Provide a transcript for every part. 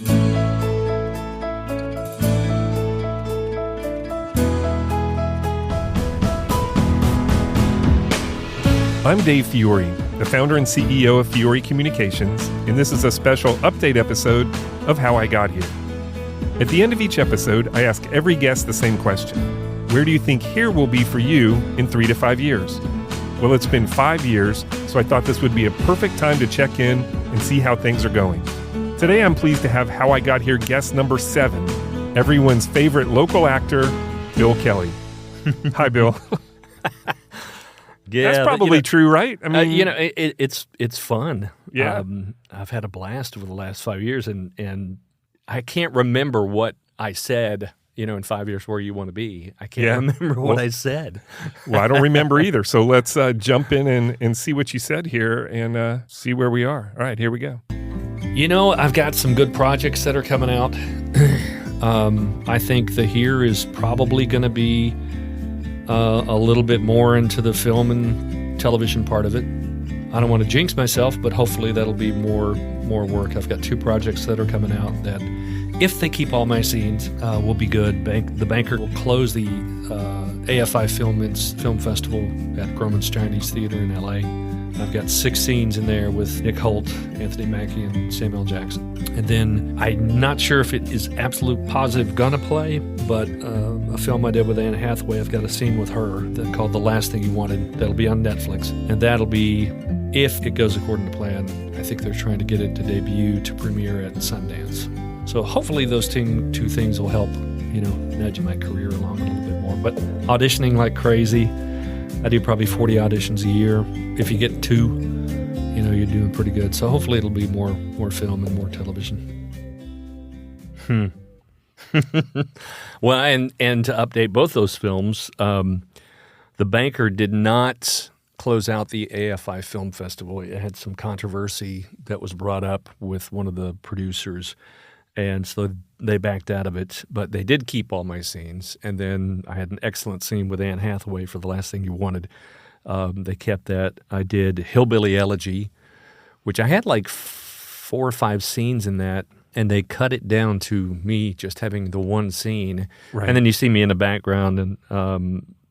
I'm Dave Fiore, the founder and CEO of Fiore Communications, and this is a special update episode of How I Got Here. At the end of each episode, I ask every guest the same question. Where do you think here will be for you in 3 to 5 years? Well, it's been 5 years, so I thought this would be a perfect time to check in and see how things are going. Today, I'm pleased to have How I Got Here guest number 7, everyone's favorite local actor, Bill Kelly. Hi, Bill. Yeah, that's probably true, right? I mean, it's fun. Yeah, I've had a blast over the last 5 years, and I can't remember what I said. In 5 years, where you want to be. I can't remember what I said. Well, I don't remember either. So let's jump in and see what you said here and see where we are. All right, here we go. I've got some good projects that are coming out. I think the Here is probably going to be a little bit more into the film and television part of it. I don't want to jinx myself, but hopefully that'll be more work. I've got 2 projects that are coming out that, if they keep all my scenes, will be good. The Banker will close the AFI Film Festival at Grauman's Chinese Theater in L.A. I've got 6 scenes in there with Nick Holt, Anthony Mackie, and Samuel Jackson. And then I'm not sure if it is absolute positive gonna play, but a film I did with Anne Hathaway, I've got a scene with her called The Last Thing You Wanted. That'll be on Netflix. And that'll be, if it goes according to plan, I think they're trying to get it to debut to premiere at Sundance. So hopefully those 2 things will help, nudge my career along a little bit more. But auditioning like crazy. I do probably 40 auditions a year. If you get 2, you're doing pretty good. So hopefully it'll be more film and more television. Well, and to update both those films, The Banker did not close out the AFI Film Festival. It had some controversy that was brought up with one of the producers, and so they backed out of it. But they did keep all my scenes, and then I had an excellent scene with Anne Hathaway for The Last Thing You Wanted. They kept that. I did Hillbilly Elegy, which I had like 4 or 5 scenes in that, and they cut it down to me just having the one scene. Right. And then you see me in the background, and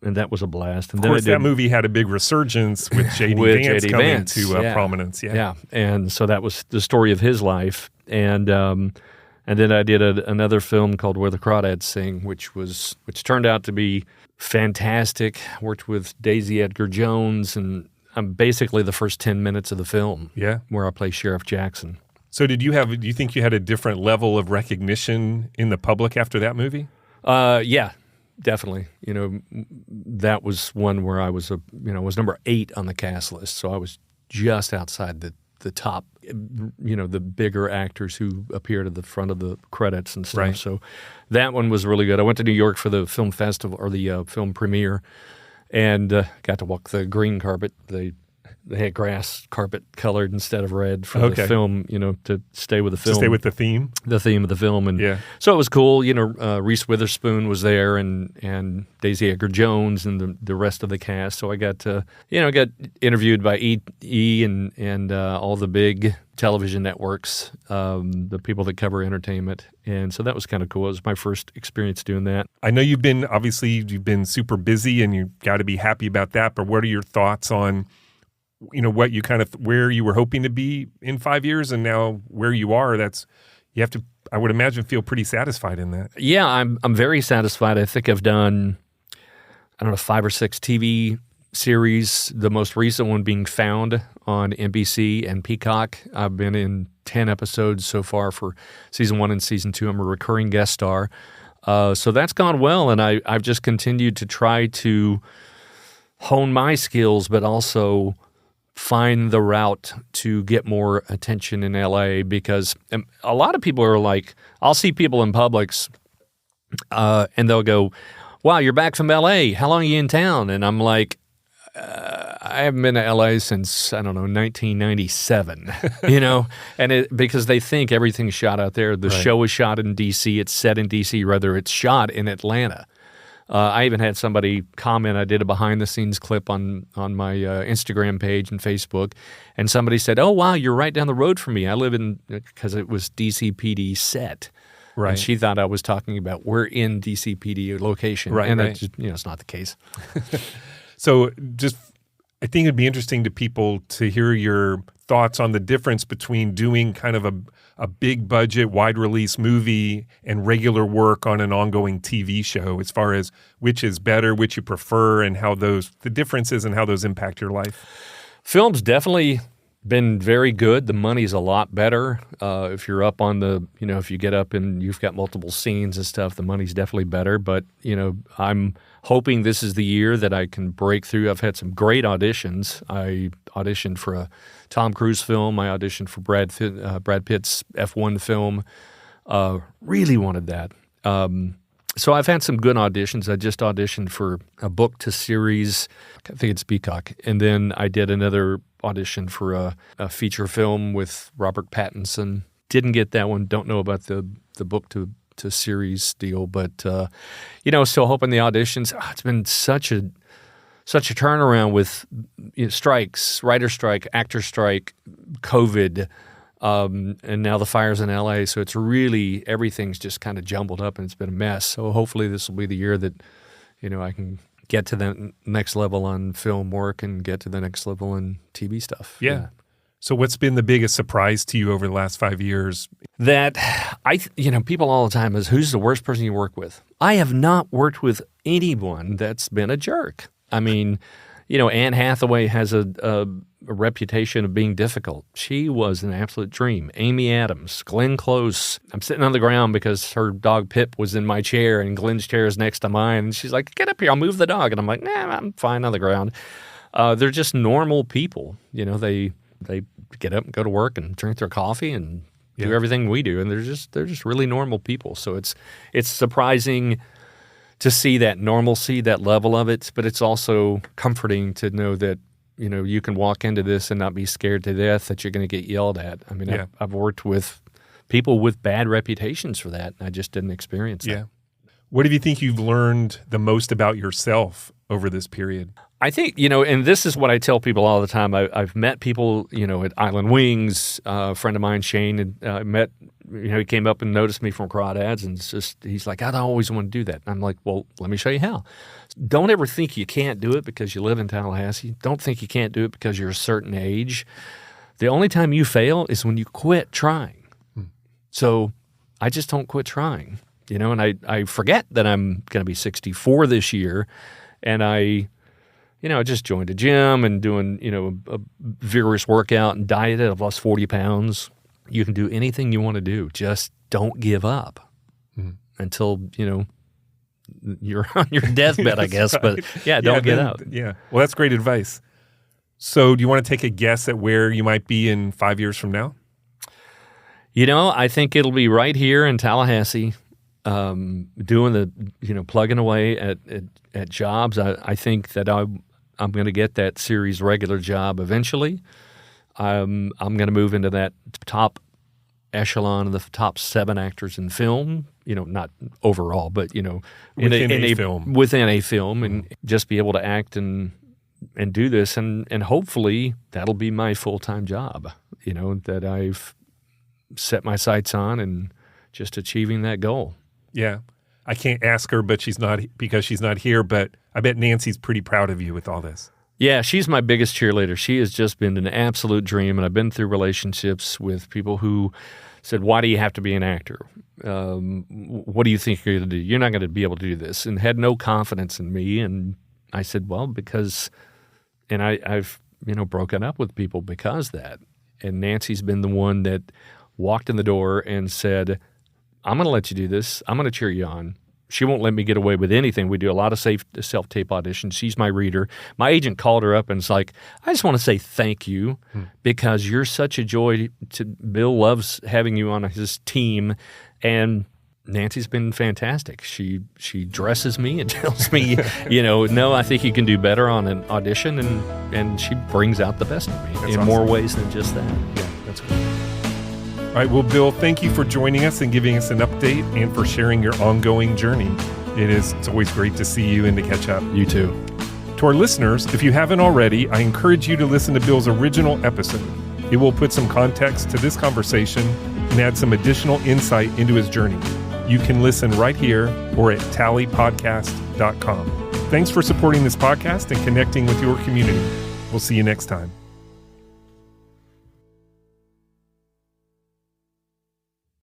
that was a blast. And of course, that movie had a big resurgence with J.D. Vance coming to prominence. Yeah, and so that was the story of his life. And then I did another film called Where the Crawdads Sing, which turned out to be fantastic. Worked with Daisy Edgar Jones, and I'm basically the first 10 minutes of the film. Yeah, where I play Sheriff Jackson. So do you think you had a different level of recognition in the public after that movie? Yeah, definitely. That was one where I was was number 8 on the cast list, so I was just outside the top, the bigger actors who appeared at the front of the credits and stuff. Right. So that one was really good. I went to New York for the film festival, or the film premiere, and got to walk the green carpet. They had grass carpet colored instead of red for the film, to stay with the film. To stay with the theme? The theme of the film. And so it was cool. Reese Witherspoon was there, and Daisy Edgar Jones and the rest of the cast. So I got to, got interviewed by E! and all the big television networks, the people that cover entertainment. And so that was kind of cool. It was my first experience doing that. I know you've been super busy, and you've got to be happy about that. But what are your thoughts on what you where you were hoping to be in 5 years and now where you are? You have to, I would imagine, feel pretty satisfied in that. Yeah, I'm very satisfied. I think I've done, 5 or 6 TV series, the most recent one being Found on NBC and Peacock. I've been in 10 episodes so far for season 1 and season 2. I'm a recurring guest star. So that's gone well, and I've just continued to try to hone my skills, but also find the route to get more attention in LA, because a lot of people are like, I'll see people in Publix and they'll go, wow, you're back from LA. How long are you in town? And I'm like, I haven't been to LA since, 1997, and because they think everything's shot out there. The show is shot in DC. It's set in DC, whether it's shot in Atlanta. I even had somebody comment. I did a behind-the-scenes clip on my Instagram page and Facebook, and somebody said, "Oh, wow, you're right down the road from me. I live in," because it was DCPD set. Right. And she thought I was talking about we're in DCPD location. Right, and right. That just, it's not the case. So I think it'd be interesting to people to hear your thoughts on the difference between doing kind of a big budget, wide release movie and regular work on an ongoing TV show, as far as which is better, which you prefer, and how the differences and how those impact your life. Film's definitely been very good. The money's a lot better. If you're up on if you get up and you've got multiple scenes and stuff, the money's definitely better. But, I'm hoping this is the year that I can break through. I've had some great auditions. I auditioned for a Tom Cruise film. I auditioned for Brad Pitt's F1 film. Really wanted that. So I've had some good auditions. I just auditioned for a book to series. I think it's Peacock. And then I did another audition for a feature film with Robert Pattinson. Didn't get that one. Don't know about the book to series deal. But, still hoping the auditions. It's been such a turnaround with strikes, writer strike, actor strike, COVID, and now the fires in LA. So it's really, everything's just kind of jumbled up and it's been a mess. So hopefully this will be the year that, I can get to the next level on film work and get to the next level in TV stuff. Yeah. So what's been the biggest surprise to you over the last 5 years? That people all the time is, who's the worst person you work with? I have not worked with anyone that's been a jerk. I mean, Anne Hathaway has a reputation of being difficult. She was an absolute dream. Amy Adams, Glenn Close. I'm sitting on the ground because her dog Pip was in my chair and Glenn's chair is next to mine. And she's like, "Get up here, I'll move the dog." And I'm like, "Nah, I'm fine on the ground." They're just normal people. They get up and go to work and drink their coffee and do everything we do. And they're just really normal people. So it's surprising to see that normalcy, that level of it, but it's also comforting to know that, you can walk into this and not be scared to death that you're going to get yelled at. I mean, I've worked with people with bad reputations for that, and I just didn't experience that. Yeah. What do you think you've learned the most about yourself over this period? I think, and this is what I tell people all the time. I've met people, at Island Wings. A friend of mine, Shane, met, he came up and noticed me from Crawdads, and he's like, "I always want to do that." And I'm like, "Well, let me show you how." Don't ever think you can't do it because you live in Tallahassee. Don't think you can't do it because you're a certain age. The only time you fail is when you quit trying. So I just don't quit trying, and I forget that I'm going to be 64 this year, and I just joined a gym and doing, a vigorous workout and dieted. I've lost 40 pounds. You can do anything you want to do. Just don't give up until, you're on your deathbed, I guess. Right. But, don't get out. Yeah. Well, that's great advice. So do you want to take a guess at where you might be in 5 years from now? I think it'll be right here in Tallahassee. Doing the, plugging away at jobs. I think that I'm going to get that series regular job eventually. I'm going to move into that top echelon of the top 7 actors in film. Not overall, but within a film, and just be able to act and do this, and hopefully that'll be my full-time job. That I've set my sights on and just achieving that goal. Yeah. I can't ask her, but she's not here, but I bet Nancy's pretty proud of you with all this. Yeah, she's my biggest cheerleader. She has just been an absolute dream, and I've been through relationships with people who said, "Why do you have to be an actor? What do you think you're going to do? You're not going to be able to do this," and had no confidence in me. And I said, "Well, because," and I've broken up with people because of that. And Nancy's been the one that walked in the door and said, "I'm going to let you do this. I'm going to cheer you on." She won't let me get away with anything. We do a lot of self-tape auditions. She's my reader. My agent called her up and was like, "I just want to say thank you because you're such a joy. Bill loves having you on his team." And Nancy's been fantastic. She dresses me and tells me, "No, I think you can do better on an audition." And she brings out the best of me in awesome. More ways than just that. Yeah, that's cool. All right, well, Bill, thank you for joining us and giving us an update and for sharing your ongoing journey. It is. It's always great to see you and to catch up. You too. To our listeners, if you haven't already, I encourage you to listen to Bill's original episode. It will put some context to this conversation and add some additional insight into his journey. You can listen right here or at tallypodcast.com. Thanks for supporting this podcast and connecting with your community. We'll see you next time.